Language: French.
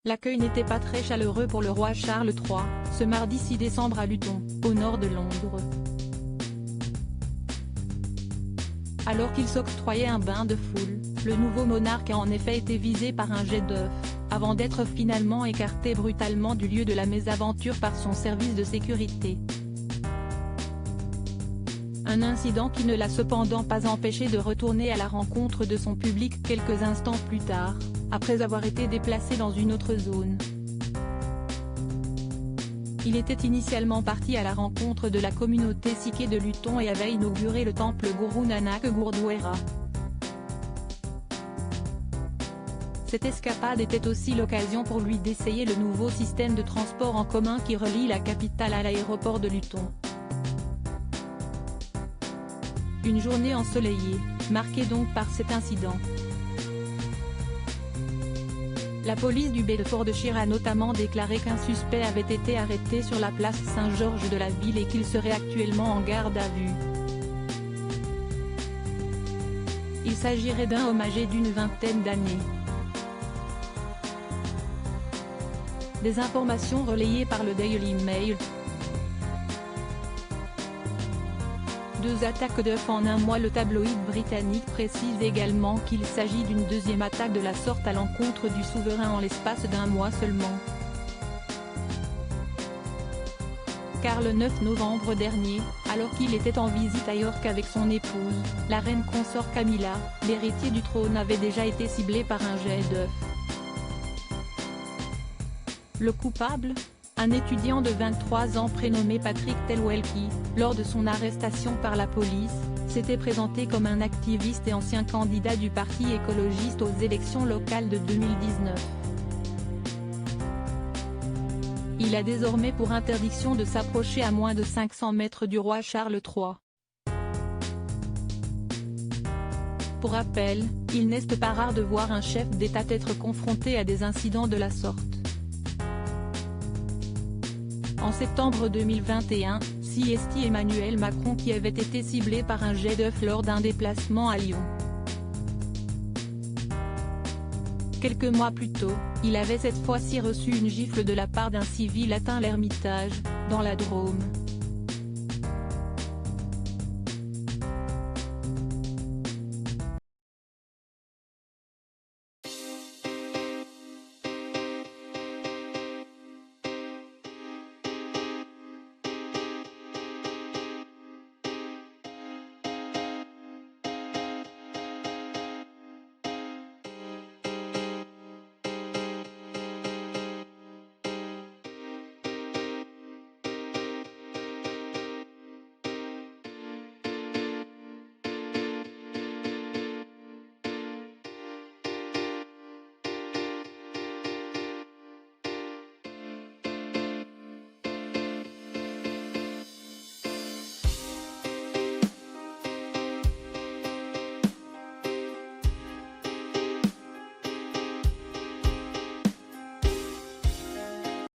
L'accueil n'était pas très chaleureux pour le roi Charles III, ce mardi 6 décembre à Luton, au nord de Londres. Alors qu'il s'octroyait un bain de foule, le nouveau monarque a en effet été visé par un jet d'œufs, avant d'être finalement écarté brutalement du lieu de la mésaventure par son service de sécurité. Un incident qui ne l'a cependant pas empêché de retourner à la rencontre de son public quelques instants plus tard, après avoir été déplacé dans une autre zone. Il était initialement parti à la rencontre de la communauté sikhe de Luton et avait inauguré le temple Guru Nanak Gurdwara. Cette escapade était aussi l'occasion pour lui d'essayer le nouveau système de transport en commun qui relie la capitale à l'aéroport de Luton. Une journée ensoleillée, marquée donc par cet incident. La police du Bedfordshire a notamment déclaré qu'un suspect avait été arrêté sur la place Saint-Georges de la ville et qu'il serait actuellement en garde à vue. Il s'agirait d'un homme âgé d'une vingtaine d'années. Des informations relayées par le Daily Mail. 2 attaques d'œufs en un mois. Le tabloïd britannique précise également qu'il s'agit d'une deuxième attaque de la sorte à l'encontre du souverain en l'espace d'un mois seulement. Car le 9 novembre dernier, alors qu'il était en visite à York avec son épouse, la reine consort Camilla, l'héritier du trône avait déjà été ciblé par un jet d'œufs. Le coupable ? Un étudiant de 23 ans prénommé Patrick Telwell qui, lors de son arrestation par la police, s'était présenté comme un activiste et ancien candidat du parti écologiste aux élections locales de 2019. Il a désormais pour interdiction de s'approcher à moins de 500 mètres du roi Charles III. Pour rappel, il n'est pas rare de voir un chef d'État être confronté à des incidents de la sorte. En septembre 2021, c'est Emmanuel Macron qui avait été ciblé par un jet d'œufs lors d'un déplacement à Lyon. Quelques mois plus tôt, il avait cette fois-ci reçu une gifle de la part d'un civil atteint l'Ermitage, dans la Drôme.